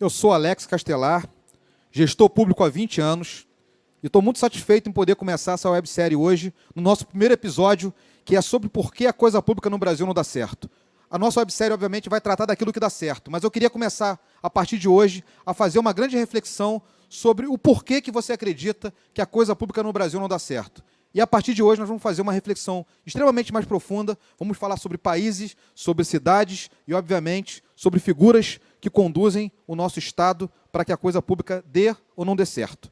Eu sou Alex Castelar, gestor público há 20 anos, e estou muito satisfeito em poder começar essa websérie hoje, no nosso primeiro episódio, que é sobre por que a coisa pública no Brasil não dá certo. A nossa websérie, obviamente, vai tratar daquilo que dá certo, mas eu queria começar, a partir de hoje, a fazer uma grande reflexão sobre o porquê que você acredita que a coisa pública no Brasil não dá certo. E a partir de hoje nós vamos fazer uma reflexão extremamente mais profunda, vamos falar sobre países, sobre cidades e, obviamente, sobre figuras que conduzem o nosso Estado para que a coisa pública dê ou não dê certo.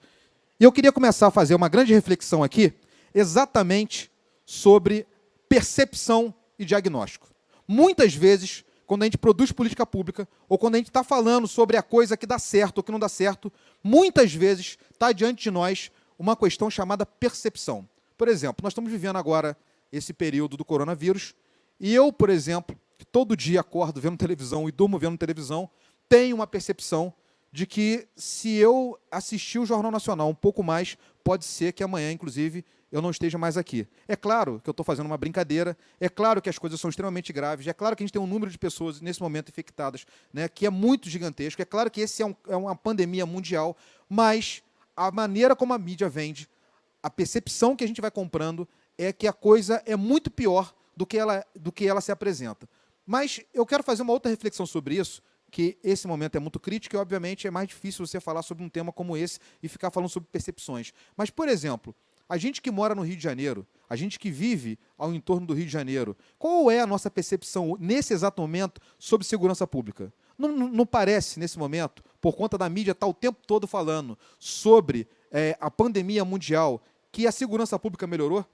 E eu queria começar a fazer uma grande reflexão aqui, exatamente sobre percepção e diagnóstico. Muitas vezes, quando a gente produz política pública, ou quando a gente está falando sobre a coisa que dá certo ou que não dá certo, muitas vezes está diante de nós uma questão chamada percepção. Por exemplo, nós estamos vivendo agora esse período do coronavírus, e eu, por exemplo, que todo dia acordo vendo televisão e durmo vendo televisão, tenho uma percepção de que se eu assistir o Jornal Nacional um pouco mais, pode ser que amanhã, inclusive, eu não esteja mais aqui. É claro que eu estou fazendo uma brincadeira, é claro que as coisas são extremamente graves, é claro que a gente tem um número de pessoas nesse momento infectadas, né, que é muito gigantesco, é claro que esse é uma pandemia mundial, mas a maneira como a mídia vende, a percepção que a gente vai comprando é que a coisa é muito pior do que ela se apresenta. Mas eu quero fazer uma outra reflexão sobre isso, que esse momento é muito crítico e, obviamente, é mais difícil você falar sobre um tema como esse e ficar falando sobre percepções. Mas, por exemplo, a gente que mora no Rio de Janeiro, a gente que vive ao entorno do Rio de Janeiro, qual é a nossa percepção, nesse exato momento, sobre segurança pública? Não parece, nesse momento, por conta da mídia estar o tempo todo falando sobre a pandemia mundial, que a segurança pública melhorou?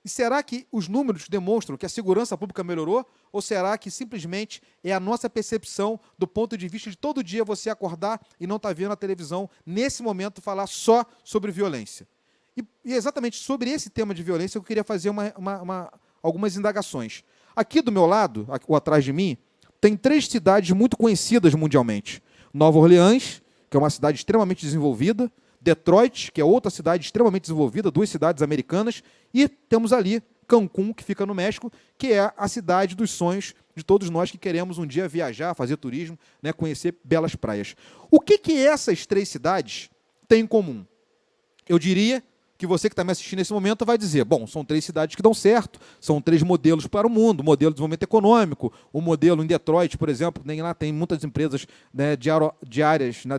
E será que os números demonstram que a segurança pública melhorou? Ou será que simplesmente é a nossa percepção do ponto de vista de todo dia você acordar e não estar vendo a televisão, nesse momento, falar só sobre violência? E exatamente sobre esse tema de violência eu queria fazer algumas indagações. Aqui do meu lado, ou atrás de mim, tem 3 cidades muito conhecidas mundialmente. Nova Orleans, que é uma cidade extremamente desenvolvida, Detroit, que é outra cidade extremamente desenvolvida, 2 cidades americanas, e temos ali Cancún, que fica no México, que é a cidade dos sonhos de todos nós que queremos um dia viajar, fazer turismo, né, conhecer belas praias. O que essas 3 cidades têm em comum? Eu diria que você que está me assistindo nesse momento vai dizer, bom, são 3 cidades que dão certo, são 3 modelos para o mundo, o modelo de desenvolvimento econômico, o modelo em Detroit, por exemplo, lá tem muitas empresas, né,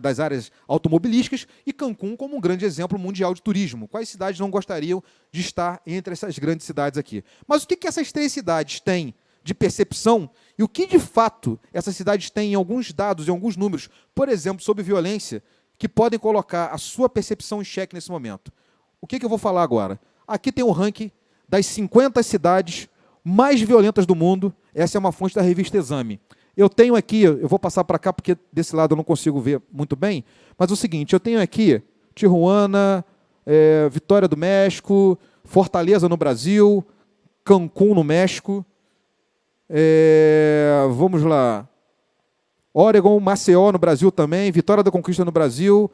das áreas automobilísticas, e Cancún como um grande exemplo mundial de turismo. Quais cidades não gostariam de estar entre essas grandes cidades aqui? Mas o que essas 3 cidades têm de percepção e o que, de fato, essas cidades têm em alguns dados, em alguns números, por exemplo, sobre violência, que podem colocar a sua percepção em xeque nesse momento? O que eu vou falar agora? Aqui tem um ranking das 50 cidades mais violentas do mundo. Essa é uma fonte da revista Exame. Eu tenho aqui, eu vou passar para cá porque desse lado eu não consigo ver muito bem, mas é o seguinte, eu tenho aqui Tijuana, Vitória do México, Fortaleza no Brasil, Cancún no México, vamos lá, Oregon, Maceió no Brasil também, Vitória da Conquista no Brasil,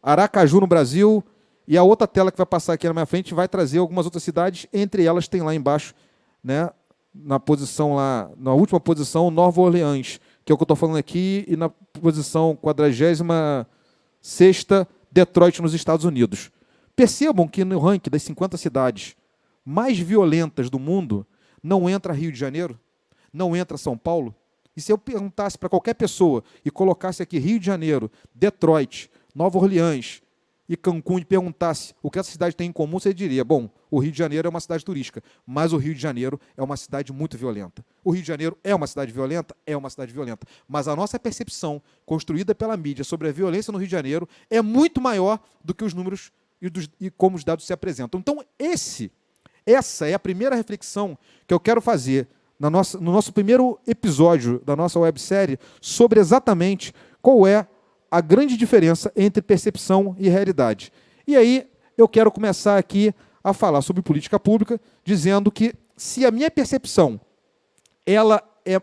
Aracaju no Brasil. E a outra tela que vai passar aqui na minha frente vai trazer algumas outras cidades, entre elas tem lá embaixo, né, na última posição, Nova Orleans, que é o que eu estou falando aqui, e na posição 46ª, Detroit, nos Estados Unidos. Percebam que no ranking das 50 cidades mais violentas do mundo, não entra Rio de Janeiro, não entra São Paulo. E se eu perguntasse para qualquer pessoa e colocasse aqui Rio de Janeiro, Detroit, Nova Orleans e Cancún e perguntasse o que essa cidade tem em comum, você diria, bom, o Rio de Janeiro é uma cidade turística, mas o Rio de Janeiro é uma cidade muito violenta. O Rio de Janeiro é uma cidade violenta? É uma cidade violenta. Mas a nossa percepção, construída pela mídia sobre a violência no Rio de Janeiro, é muito maior do que os números e como os dados se apresentam. Então, essa é a primeira reflexão que eu quero fazer no nosso primeiro episódio da nossa websérie sobre exatamente qual é a grande diferença entre percepção e realidade. E aí eu quero começar aqui a falar sobre política pública, dizendo que se a minha percepção ela é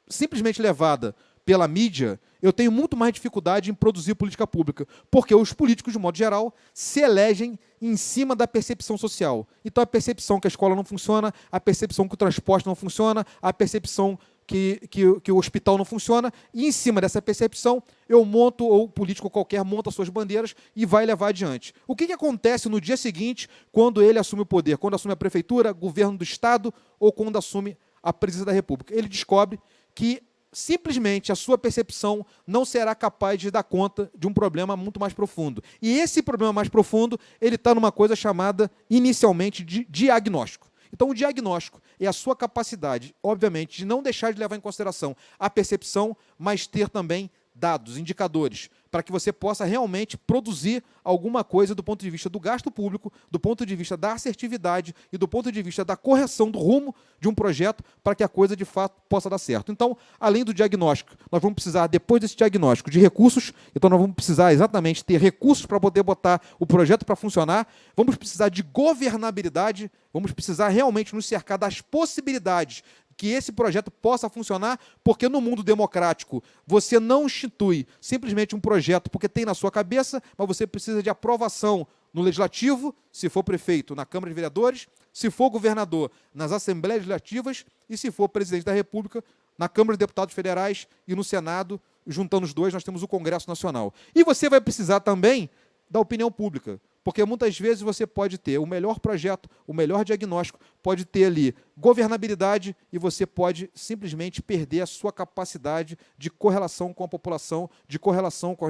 simplesmente levada pela mídia, eu tenho muito mais dificuldade em produzir política pública, porque os políticos, de modo geral, se elegem em cima da percepção social. Então, a percepção que a escola não funciona, a percepção que o transporte não funciona, a percepção que o hospital não funciona, e em cima dessa percepção, eu monto, ou político qualquer monta suas bandeiras e vai levar adiante. O que acontece no dia seguinte, quando ele assume o poder? Quando assume a prefeitura, governo do Estado, ou quando assume a presidência da República? Ele descobre que simplesmente a sua percepção não será capaz de dar conta de um problema muito mais profundo. E esse problema mais profundo, ele está numa coisa chamada, inicialmente, de diagnóstico. Então, o diagnóstico é a sua capacidade, obviamente, de não deixar de levar em consideração a percepção, mas ter também dados, indicadores, para que você possa realmente produzir alguma coisa do ponto de vista do gasto público, do ponto de vista da assertividade e do ponto de vista da correção do rumo de um projeto para que a coisa, de fato, possa dar certo. Então, além do diagnóstico, nós vamos precisar, depois desse diagnóstico, de recursos. Então, nós vamos precisar exatamente ter recursos para poder botar o projeto para funcionar. Vamos precisar de governabilidade, vamos precisar realmente nos cercar das possibilidades que esse projeto possa funcionar, porque no mundo democrático você não institui simplesmente um projeto porque tem na sua cabeça, mas você precisa de aprovação no Legislativo, se for prefeito, na Câmara de Vereadores, se for governador, nas Assembleias Legislativas e se for presidente da República, na Câmara de Deputados Federais e no Senado. Juntando os dois, nós temos o Congresso Nacional. E você vai precisar também da opinião pública, porque muitas vezes você pode ter o melhor projeto, o melhor diagnóstico, pode ter ali governabilidade e você pode simplesmente perder a sua capacidade de correlação com a população, de correlação com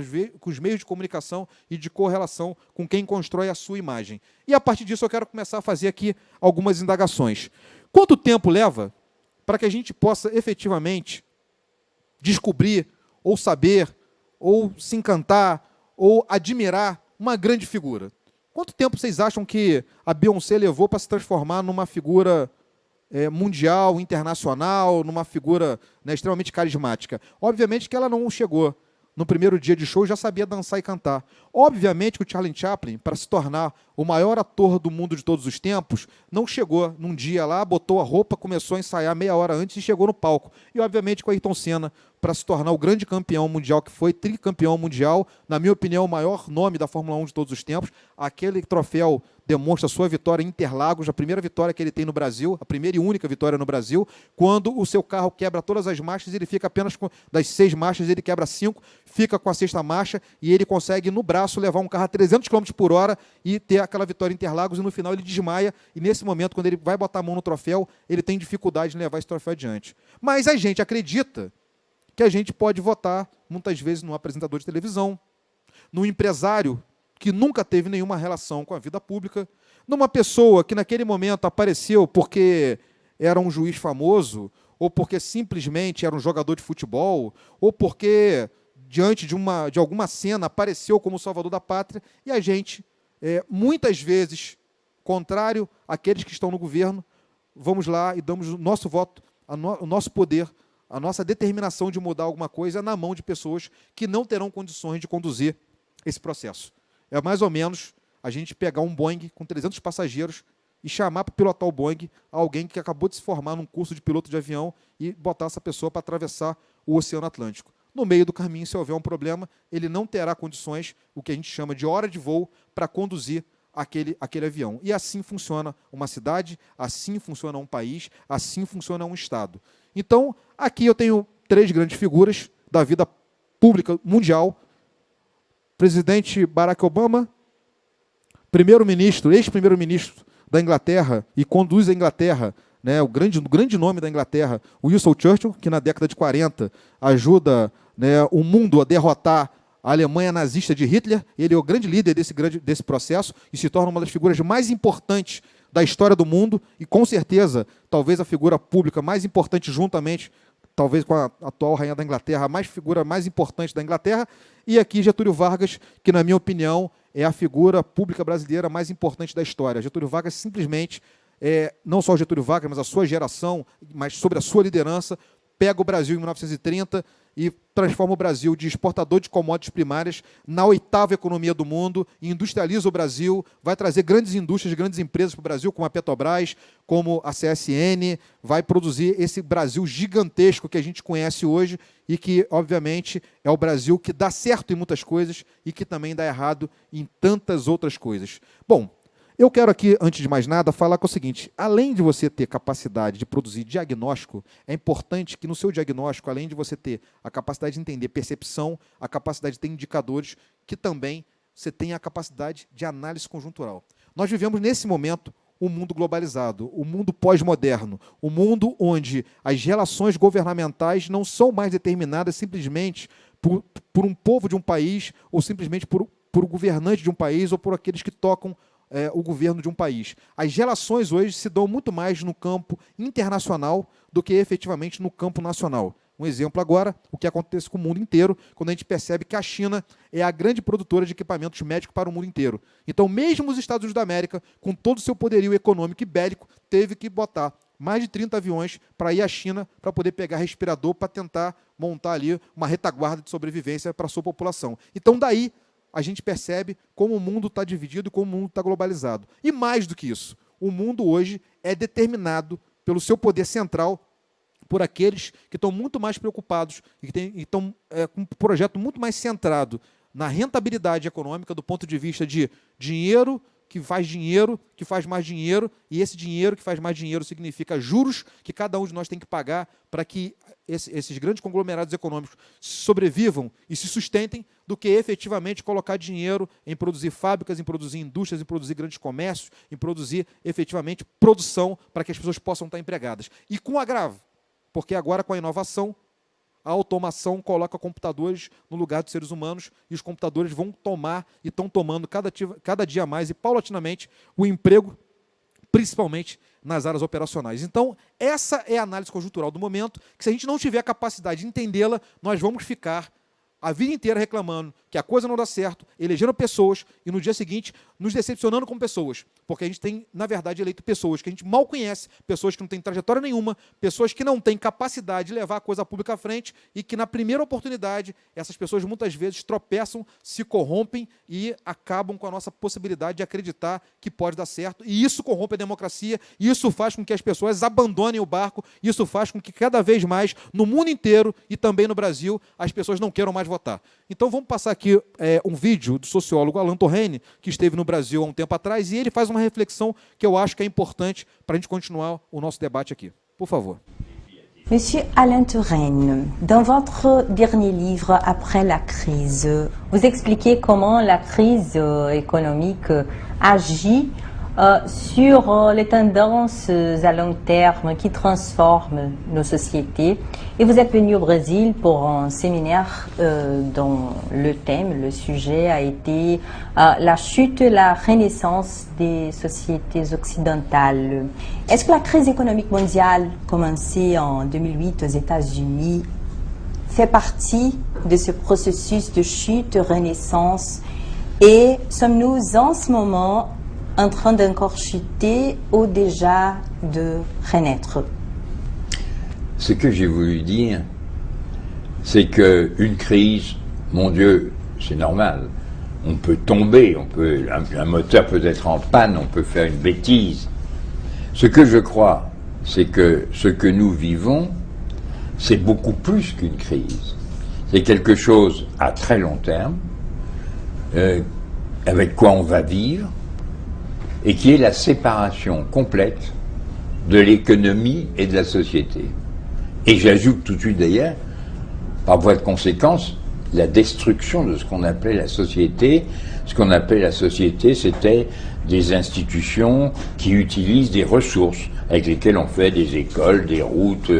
os meios de comunicação e de correlação com quem constrói a sua imagem. E a partir disso eu quero começar a fazer aqui algumas indagações. Quanto tempo leva para que a gente possa efetivamente descobrir, ou saber, ou se encantar, ou admirar uma grande figura? Quanto tempo vocês acham que a Beyoncé levou para se transformar numa figura mundial, internacional, numa figura, né, extremamente carismática? Obviamente que ela não chegou no primeiro dia de show, já sabia dançar e cantar. Obviamente que o Charlie Chaplin, para se tornar o maior ator do mundo de todos os tempos, não chegou num dia lá, botou a roupa, começou a ensaiar meia hora antes e chegou no palco. E, obviamente, com o Ayrton Senna, para se tornar o grande campeão mundial que foi, tricampeão mundial, na minha opinião, o maior nome da Fórmula 1 de todos os tempos. Aquele troféu demonstra a sua vitória em Interlagos, a primeira vitória que ele tem no Brasil, a primeira e única vitória no Brasil, quando o seu carro quebra todas as marchas, ele fica apenas com das 6 marchas, ele quebra 5, fica com a 6ª marcha e ele consegue, no braço, levar um carro a 300 km por hora e ter aquela vitória em Interlagos, e no final ele desmaia, e nesse momento, quando ele vai botar a mão no troféu, ele tem dificuldade em levar esse troféu adiante. Mas a gente acredita que a gente pode votar, muitas vezes, num apresentador de televisão, num empresário que nunca teve nenhuma relação com a vida pública, numa pessoa que naquele momento apareceu porque era um juiz famoso, ou porque simplesmente era um jogador de futebol, ou porque, diante de alguma cena, apareceu como salvador da pátria, e a gente, muitas vezes, contrário àqueles que estão no governo, vamos lá e damos o nosso voto, o nosso poder, a nossa determinação de mudar alguma coisa na mão de pessoas que não terão condições de conduzir esse processo. É mais ou menos a gente pegar um Boeing com 300 passageiros e chamar para pilotar o Boeing alguém que acabou de se formar num curso de piloto de avião e botar essa pessoa para atravessar o Oceano Atlântico. No meio do caminho, se houver um problema, ele não terá condições, o que a gente chama de hora de voo, para conduzir aquele avião. E assim funciona uma cidade, assim funciona um país, assim funciona um Estado. Então, aqui eu tenho 3 grandes figuras da vida pública mundial: presidente Barack Obama, ex-primeiro-ministro da Inglaterra, e conduz a Inglaterra, né, o grande nome da Inglaterra, Winston Churchill, que na década de 40 ajuda, né, o mundo a derrotar a Alemanha nazista de Hitler. Ele é o grande líder desse processo e se torna uma das figuras mais importantes da história do mundo e, com certeza, talvez a figura pública mais importante, juntamente, talvez com a atual rainha da Inglaterra, a figura mais importante da Inglaterra. E aqui Getúlio Vargas, que, na minha opinião, é a figura pública brasileira mais importante da história. Getúlio Vargas simplesmente, não só o Getúlio Vargas, mas a sua geração, mas sobre a sua liderança, pega o Brasil em 1930 e transforma o Brasil de exportador de commodities primárias na 8ª economia do mundo, industrializa o Brasil, vai trazer grandes indústrias, grandes empresas para o Brasil, como a Petrobras, como a CSN, vai produzir esse Brasil gigantesco que a gente conhece hoje e que, obviamente, é o Brasil que dá certo em muitas coisas e que também dá errado em tantas outras coisas. Bom, Eu quero aqui, antes de mais nada, falar que é o seguinte, além de você ter capacidade de produzir diagnóstico, é importante que no seu diagnóstico, além de você ter a capacidade de entender percepção, a capacidade de ter indicadores, que também você tenha a capacidade de análise conjuntural. Nós vivemos nesse momento um mundo globalizado, o mundo pós-moderno, o mundo onde as relações governamentais não são mais determinadas simplesmente por um povo de um país ou simplesmente por o governante de um país ou por aqueles que tocam o governo de um país. As relações hoje se dão muito mais no campo internacional do que efetivamente no campo nacional. Um exemplo agora, o que acontece com o mundo inteiro, quando a gente percebe que a China é a grande produtora de equipamentos médicos para o mundo inteiro. Então, mesmo os Estados Unidos da América, com todo o seu poderio econômico e bélico, teve que botar mais de 30 aviões para ir à China para poder pegar respirador para tentar montar ali uma retaguarda de sobrevivência para a sua população. Então, daí, a gente percebe como o mundo está dividido e como o mundo está globalizado. E mais do que isso, o mundo hoje é determinado pelo seu poder central por aqueles que estão muito mais preocupados e estão com um projeto muito mais centrado na rentabilidade econômica do ponto de vista de dinheiro que faz mais dinheiro, e esse dinheiro que faz mais dinheiro significa juros que cada um de nós tem que pagar para que esses grandes conglomerados econômicos sobrevivam e se sustentem, do que efetivamente colocar dinheiro em produzir fábricas, em produzir indústrias, em produzir grandes comércios, em produzir efetivamente produção para que as pessoas possam estar empregadas. E com agravo, porque agora com a inovação, a automação coloca computadores no lugar dos seres humanos e os computadores vão tomar e estão tomando cada dia mais e paulatinamente o emprego, principalmente nas áreas operacionais. Então, essa é a análise conjuntural do momento, que se a gente não tiver a capacidade de entendê-la, nós vamos ficar a vida inteira reclamando que a coisa não dá certo, elegendo pessoas e no dia seguinte nos decepcionando com pessoas. Porque a gente tem, na verdade, eleito pessoas que a gente mal conhece, pessoas que não têm trajetória nenhuma, pessoas que não têm capacidade de levar a coisa pública à frente e que, na primeira oportunidade, essas pessoas muitas vezes tropeçam, se corrompem e acabam com a nossa possibilidade de acreditar que pode dar certo. E isso corrompe a democracia, e isso faz com que as pessoas abandonem o barco, isso faz com que cada vez mais, no mundo inteiro e também no Brasil, as pessoas não queiram mais votar. Então vamos passar aqui um vídeo do sociólogo Alain Touraine, que esteve no Brasil há um tempo atrás, e ele faz uma reflexão que eu acho que é importante para a gente continuar o nosso debate aqui. Por favor. Monsieur Alain Touraine, dans votre dernier livre, Après la crise, vous expliquez comment la crise économique agit sur les tendances à long terme qui transforment nos sociétés. Et vous êtes venu au Brésil pour un séminaire dont le thème, le sujet a été la chute et la renaissance des sociétés occidentales. Est-ce que la crise économique mondiale commencée en 2008 aux États-Unis fait partie de ce processus de chute, renaissance, et sommes-nous en ce moment en train d'encore chuter ou déjà de renaître? Ce que j'ai voulu dire, c'est qu'une crise, mon Dieu, c'est normal. On peut tomber, un moteur peut être en panne, on peut faire une bêtise. Ce que je crois, c'est que ce que nous vivons, c'est beaucoup plus qu'une crise. C'est quelque chose à très long terme, avec quoi on va vivre, et qui est la séparation complète de l'économie et de la société. Et j'ajoute tout de suite d'ailleurs, par voie de conséquence, la destruction de ce qu'on appelait la société. Ce qu'on appelait la société, c'était des institutions qui utilisent des ressources avec lesquelles on fait des écoles, des routes,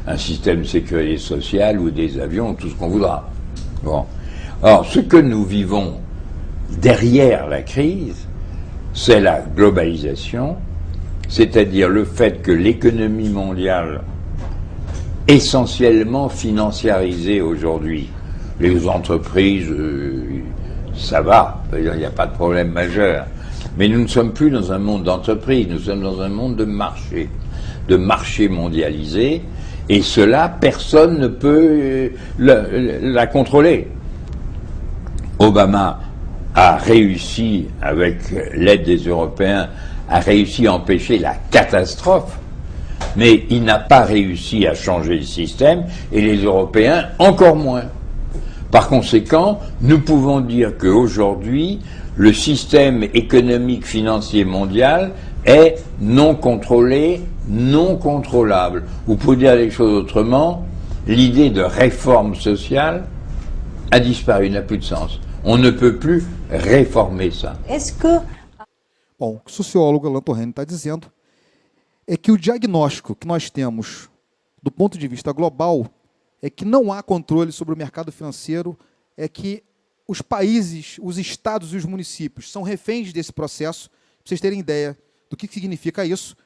un système de sécurité sociale ou des avions, tout ce qu'on voudra. Bon. Or, ce que nous vivons derrière la crise, c'est la globalisation, c'est-à-dire le fait que l'économie mondiale, essentiellement financiarisée aujourd'hui, les entreprises, ça va, il n'y a pas de problème majeur, mais nous ne sommes plus dans un monde d'entreprise, nous sommes dans un monde de marché mondialisé, et cela, personne ne peut la contrôler. Obama a réussi, avec l'aide des Européens, a réussi à empêcher la catastrophe, mais il n'a pas réussi à changer le système, et les Européens encore moins. Par conséquent, nous pouvons dire qu'aujourd'hui, le système économique financier mondial est non contrôlé, non contrôlable. Ou pour dire les choses autrement, l'idée de réforme sociale a disparu, n'a plus de sens. On ne peut plus réformer ça. Est-ce que Bom, o que o sociólogo Alan Torreni está dizendo é que o diagnóstico que nós temos do ponto de vista global é que não há controle sobre o mercado financeiro, é que os países, os estados e os municípios são reféns desse processo. Para vocês terem ideia do que significa isso,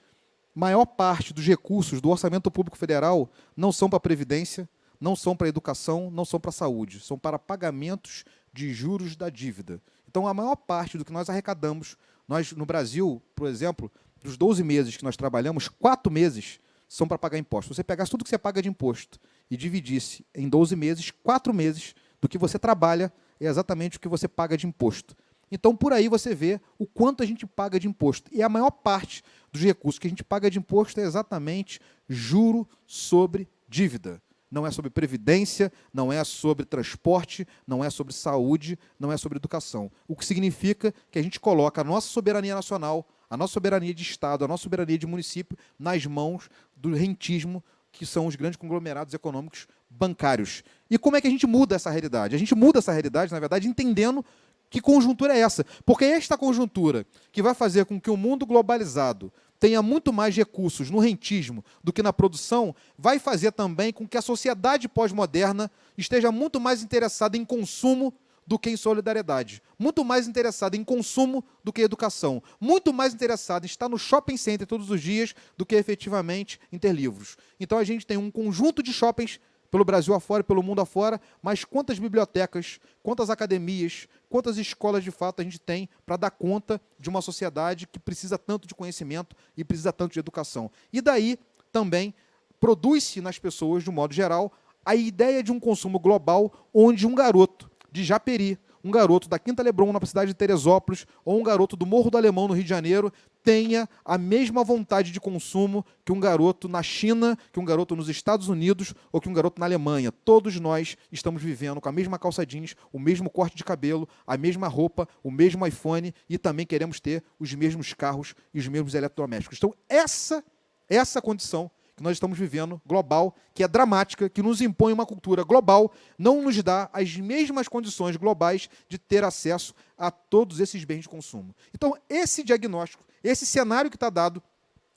maior parte dos recursos do orçamento público federal não são para a Previdência, não são para a educação, não são para a saúde, são para pagamentos de juros da dívida. Então, a maior parte do que nós arrecadamos, nós no Brasil, por exemplo, dos 12 meses que nós trabalhamos, 4 meses são para pagar imposto. Se você pegasse tudo que você paga de imposto e dividisse em 12 meses, 4 meses do que você trabalha é exatamente o que você paga de imposto. Então, por aí você vê o quanto a gente paga de imposto. E a maior parte dos recursos que a gente paga de imposto é exatamente juro sobre dívida. Não é sobre previdência, não é sobre transporte, não é sobre saúde, não é sobre educação. O que significa que a gente coloca a nossa soberania nacional, a nossa soberania de Estado, a nossa soberania de município nas mãos do rentismo, que são os grandes conglomerados econômicos bancários. E como é que a gente muda essa realidade? A gente muda essa realidade, na verdade, entendendo que conjuntura é essa. Porque é esta conjuntura que vai fazer com que o mundo globalizado tenha muito mais recursos no rentismo do que na produção, vai fazer também com que a sociedade pós-moderna esteja muito mais interessada em consumo do que em solidariedade, muito mais interessada em consumo do que em educação, muito mais interessada em estar no shopping center todos os dias do que efetivamente em ter livros. Então a gente tem um conjunto de shoppings pelo Brasil afora, pelo mundo afora, mas quantas bibliotecas, quantas academias, quantas escolas de fato a gente tem para dar conta de uma sociedade que precisa tanto de conhecimento e precisa tanto de educação. E daí também produz-se nas pessoas, de um modo geral, a ideia de um consumo global onde um garoto de Japeri, um garoto da Quinta Leblon, na cidade de Teresópolis, ou um garoto do Morro do Alemão, no Rio de Janeiro, tenha a mesma vontade de consumo que um garoto na China, que um garoto nos Estados Unidos ou que um garoto na Alemanha. Todos nós estamos vivendo com a mesma calça jeans, o mesmo corte de cabelo, a mesma roupa, o mesmo iPhone e também queremos ter os mesmos carros e os mesmos eletrodomésticos. Então, essa condição que nós estamos vivendo, global, que é dramática, que nos impõe uma cultura global, não nos dá as mesmas condições globais de ter acesso a todos esses bens de consumo. Então, esse diagnóstico, esse cenário que está dado,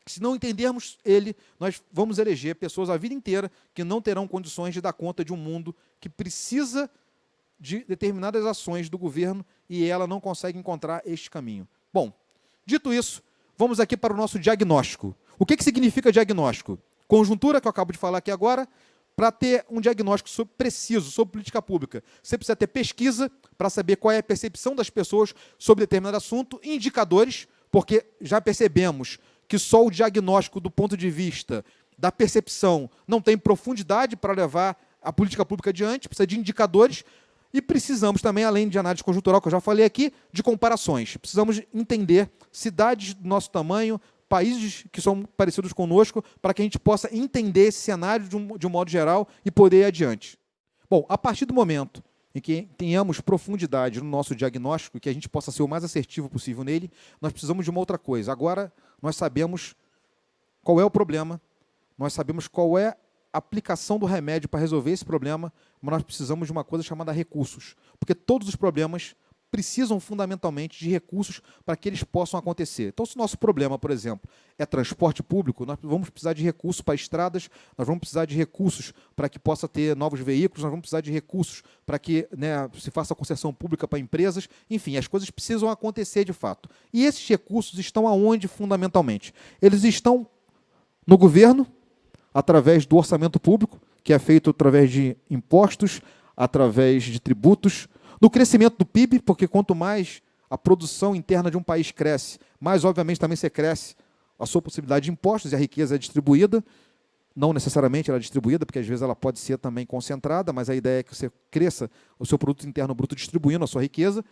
se não entendermos ele, nós vamos eleger pessoas a vida inteira que não terão condições de dar conta de um mundo que precisa de determinadas ações do governo e ela não consegue encontrar este caminho. Bom, dito isso, vamos aqui para o nosso diagnóstico. O que significa diagnóstico? Conjuntura, que eu acabo de falar aqui agora, para ter um diagnóstico preciso sobre política pública. Você precisa ter pesquisa para saber qual é a percepção das pessoas sobre determinado assunto, indicadores, porque já percebemos que só o diagnóstico do ponto de vista da percepção não tem profundidade para levar a política pública adiante, precisa de indicadores, e precisamos também, além de análise conjuntural, que eu já falei aqui, de comparações. Precisamos entender cidades do nosso tamanho, países que são parecidos conosco, para que a gente possa entender esse cenário de um modo geral e poder ir adiante. Bom, a partir do momento em que tenhamos profundidade no nosso diagnóstico, que a gente possa ser o mais assertivo possível nele, nós precisamos de uma outra coisa. Agora, nós sabemos qual é o problema, nós sabemos qual é a aplicação do remédio para resolver esse problema, mas nós precisamos de uma coisa chamada recursos, porque todos os problemas precisam fundamentalmente de recursos para que eles possam acontecer. Então, se o nosso problema, por exemplo, é transporte público, nós vamos precisar de recursos para estradas, nós vamos precisar de recursos para que possa ter novos veículos, nós vamos precisar de recursos para que se faça concessão pública para empresas, enfim, as coisas precisam acontecer de fato. E esses recursos estão aonde, fundamentalmente? Eles estão no governo, através do orçamento público, que é feito através de impostos, através de tributos, no crescimento do PIB, porque quanto mais a produção interna de um país cresce, mais, obviamente, também você cresce a sua possibilidade de impostos e a riqueza é distribuída. Não necessariamente ela é distribuída, porque às vezes ela pode ser também concentrada, mas a ideia é que você cresça o seu produto interno bruto distribuindo a sua riqueza.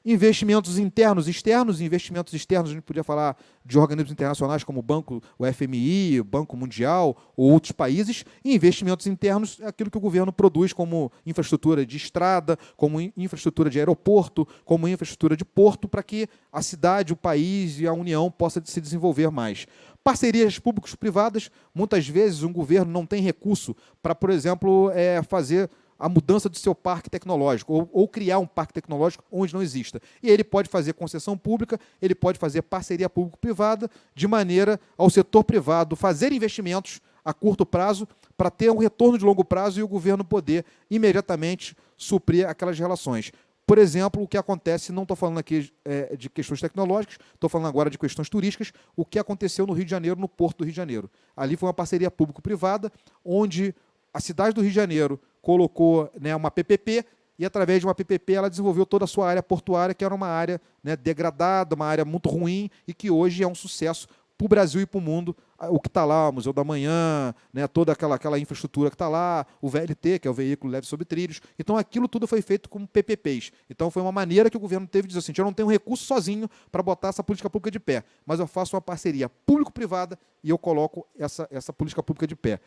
Investimentos internos e externos. Investimentos externos, a gente podia falar de organismos internacionais como o Banco, o FMI, o Banco Mundial ou outros países. E investimentos internos é aquilo que o governo produz como infraestrutura de estrada, como infraestrutura de aeroporto, como infraestrutura de porto, para que a cidade, o país e a União possam se desenvolver mais. Parcerias públicos-privadas, muitas vezes um governo não tem recurso para, por exemplo, fazer a mudança do seu parque tecnológico, ou criar um parque tecnológico onde não exista. E ele pode fazer concessão pública, ele pode fazer parceria público-privada, de maneira ao setor privado fazer investimentos a curto prazo para ter um retorno de longo prazo e o governo poder imediatamente suprir aquelas relações. Por exemplo, o que acontece, não estou falando aqui de questões tecnológicas, estou falando agora de questões turísticas, o que aconteceu no Rio de Janeiro, no Porto do Rio de Janeiro. Ali foi uma parceria público-privada, onde a cidade do Rio de Janeiro colocou, né, uma PPP, e através de uma PPP ela desenvolveu toda a sua área portuária, que era uma área, né, degradada, uma área muito ruim, e que hoje é um sucesso para o Brasil e para o mundo. O que está lá, o Museu da Manhã, né, toda aquela infraestrutura que está lá, o VLT, que é o Veículo Leve sobre Trilhos. Então, aquilo tudo foi feito com PPPs. Então, foi uma maneira que o governo teve de dizer assim, eu não tenho recurso sozinho para botar essa política pública de pé, mas eu faço uma parceria público-privada e eu coloco essa política pública de pé.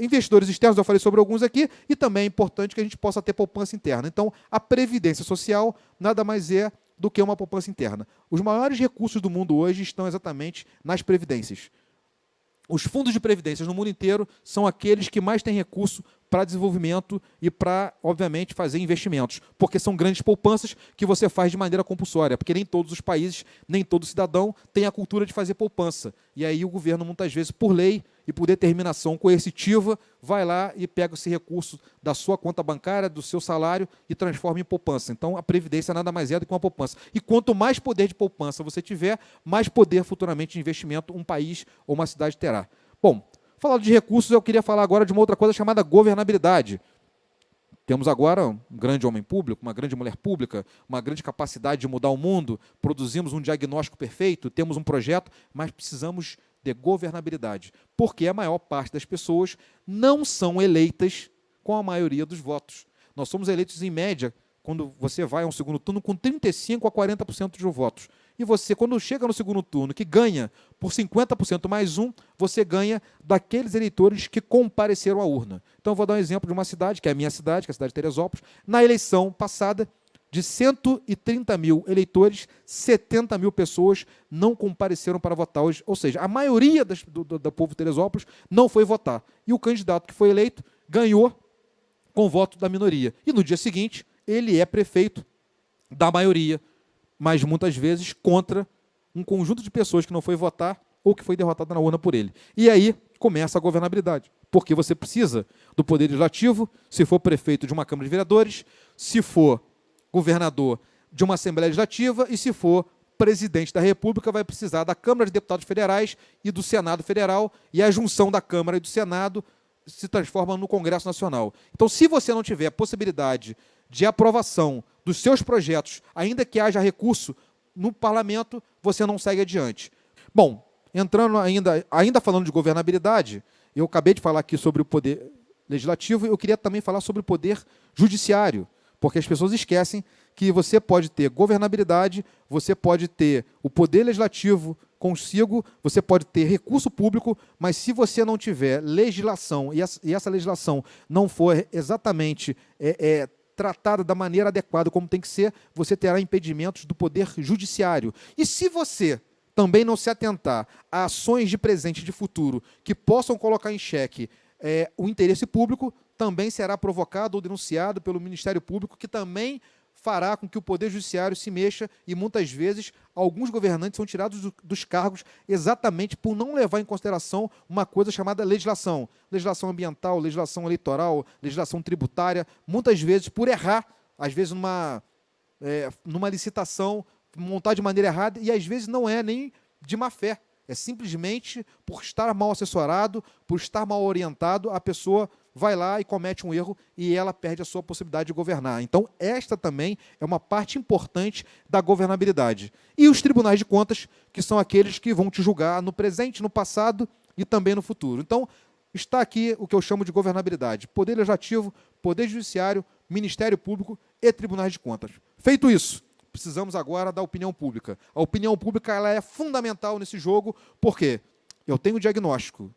Investidores externos, eu falei sobre alguns aqui, e também é importante que a gente possa ter poupança interna. Então, a Previdência Social nada mais é do que uma poupança interna. Os maiores recursos do mundo hoje estão exatamente nas previdências. Os fundos de previdências no mundo inteiro são aqueles que mais têm recurso para desenvolvimento e para, obviamente, fazer investimentos, porque são grandes poupanças que você faz de maneira compulsória, porque nem todos os países, nem todo cidadão tem a cultura de fazer poupança. E aí o governo, muitas vezes, por lei e por determinação coercitiva, vai lá e pega esse recurso da sua conta bancária, do seu salário, e transforma em poupança. Então, a Previdência nada mais é do que uma poupança. E quanto mais poder de poupança você tiver, mais poder futuramente de investimento um país ou uma cidade terá. Bom, falando de recursos, eu queria falar agora de uma outra coisa chamada governabilidade. Temos agora um grande homem público, uma grande mulher pública, uma grande capacidade de mudar o mundo, produzimos um diagnóstico perfeito, temos um projeto, mas precisamos de governabilidade, porque a maior parte das pessoas não são eleitas com a maioria dos votos. Nós somos eleitos, em média, quando você vai a um segundo turno, com 35% a 40% dos votos. E você, quando chega no segundo turno, que ganha por 50% mais um, você ganha daqueles eleitores que compareceram à urna. Então, eu vou dar um exemplo de uma cidade, que é a minha cidade, que é a cidade de Teresópolis. Na eleição passada, de 130 mil eleitores, 70 mil pessoas não compareceram para votar hoje. Ou seja, a maioria do povo de Teresópolis não foi votar. E o candidato que foi eleito ganhou com o voto da minoria. E no dia seguinte, ele é prefeito da maioria, mas muitas vezes contra um conjunto de pessoas que não foi votar ou que foi derrotada na urna por ele. E aí começa a governabilidade, porque você precisa do poder legislativo, se for prefeito de uma Câmara de Vereadores, se for governador de uma Assembleia Legislativa e se for presidente da República vai precisar da Câmara de Deputados Federais e do Senado Federal, e a junção da Câmara e do Senado se transforma no Congresso Nacional. Então, se você não tiver a possibilidade de aprovação dos seus projetos, ainda que haja recurso no parlamento, você não segue adiante. Bom, entrando ainda falando de governabilidade, eu acabei de falar aqui sobre o poder legislativo, eu queria também falar sobre o poder judiciário, porque as pessoas esquecem que você pode ter governabilidade, você pode ter o poder legislativo consigo, você pode ter recurso público, mas se você não tiver legislação e essa legislação não for exatamente tratada da maneira adequada como tem que ser, você terá impedimentos do poder judiciário. E se você também não se atentar a ações de presente e de futuro que possam colocar em xeque o interesse público, também será provocado ou denunciado pelo Ministério Público, que também fará com que o Poder Judiciário se mexa e, muitas vezes, alguns governantes são tirados dos cargos exatamente por não levar em consideração uma coisa chamada legislação. Legislação ambiental, legislação eleitoral, legislação tributária, muitas vezes por errar, às vezes numa licitação, montar de maneira errada, e às vezes não é nem de má fé. É simplesmente por estar mal assessorado, por estar mal orientado, a pessoa vai lá e comete um erro e ela perde a sua possibilidade de governar. Então, esta também é uma parte importante da governabilidade. E os tribunais de contas, que são aqueles que vão te julgar no presente, no passado e também no futuro. Então, está aqui o que eu chamo de governabilidade. Poder legislativo, poder judiciário, Ministério Público e tribunais de contas. Feito isso, precisamos agora da opinião pública. A opinião pública ela é fundamental nesse jogo, porque eu tenho diagnóstico,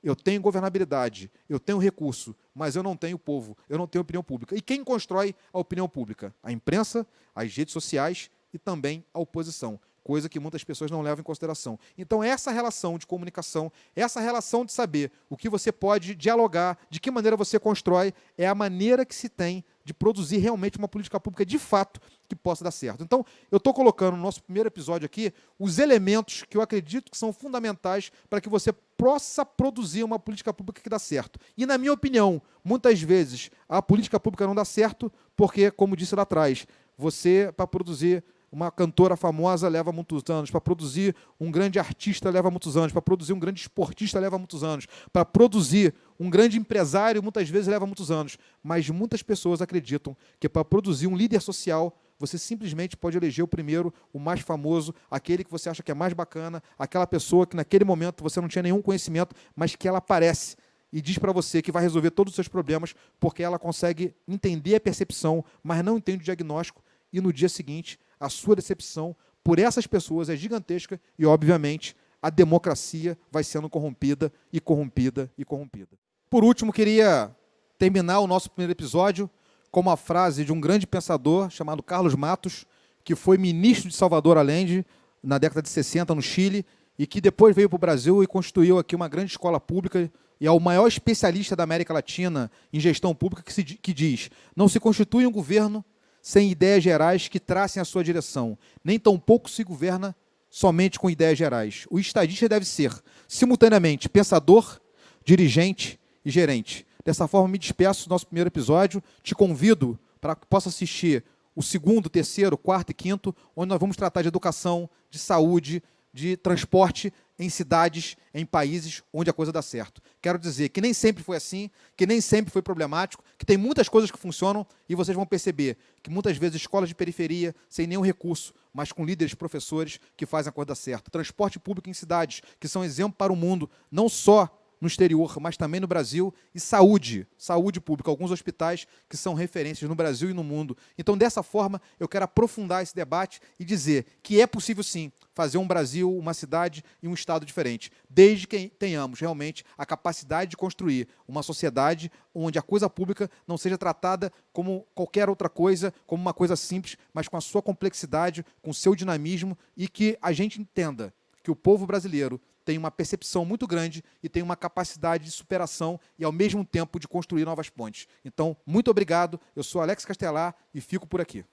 eu tenho governabilidade, eu tenho recurso, mas eu não tenho povo, eu não tenho opinião pública. E quem constrói a opinião pública? A imprensa, as redes sociais e também a oposição, coisa que muitas pessoas não levam em consideração. Então, essa relação de comunicação, essa relação de saber o que você pode dialogar, de que maneira você constrói, é a maneira que se tem de produzir realmente uma política pública de fato que possa dar certo. Então, eu estou colocando no nosso primeiro episódio aqui os elementos que eu acredito que são fundamentais para que você possa produzir uma política pública que dá certo. E, na minha opinião, muitas vezes a política pública não dá certo porque, como disse lá atrás, você, para produzir uma cantora famosa leva muitos anos, para produzir um grande artista leva muitos anos, para produzir um grande esportista leva muitos anos, para produzir um grande empresário muitas vezes leva muitos anos. Mas muitas pessoas acreditam que para produzir um líder social, você simplesmente pode eleger o primeiro, o mais famoso, aquele que você acha que é mais bacana, aquela pessoa que naquele momento você não tinha nenhum conhecimento, mas que ela aparece e diz para você que vai resolver todos os seus problemas, porque ela consegue entender a percepção, mas não entende o diagnóstico, e no dia seguinte a sua decepção por essas pessoas é gigantesca e, obviamente, a democracia vai sendo corrompida e corrompida e corrompida. Por último, queria terminar o nosso primeiro episódio com uma frase de um grande pensador chamado Carlos Matos, que foi ministro de Salvador Allende na década de 60 no Chile e que depois veio para o Brasil e constituiu aqui uma grande escola pública e é o maior especialista da América Latina em gestão pública que diz: não se constitui um governo sem ideias gerais que tracem a sua direção. Nem tampouco se governa somente com ideias gerais. O estadista deve ser, simultaneamente, pensador, dirigente e gerente. Dessa forma, me despeço do nosso primeiro episódio. Te convido para que possa assistir o segundo, terceiro, quarto e quinto, onde nós vamos tratar de educação, de saúde, de transporte em cidades, em países onde a coisa dá certo. Quero dizer que nem sempre foi assim, que nem sempre foi problemático, que tem muitas coisas que funcionam e vocês vão perceber que muitas vezes escolas de periferia, sem nenhum recurso, mas com líderes professores que fazem a coisa dar certo. Transporte público em cidades, que são exemplo para o mundo, não só no exterior, mas também no Brasil, e saúde pública, alguns hospitais que são referências no Brasil e no mundo. Então, dessa forma, eu quero aprofundar esse debate e dizer que é possível, sim, fazer um Brasil, uma cidade e um estado diferente, desde que tenhamos realmente a capacidade de construir uma sociedade onde a coisa pública não seja tratada como qualquer outra coisa, como uma coisa simples, mas com a sua complexidade, com o seu dinamismo, e que a gente entenda que o povo brasileiro tem uma percepção muito grande e tem uma capacidade de superação e, ao mesmo tempo, de construir novas pontes. Então, muito obrigado. Eu sou Alex Castelar e fico por aqui.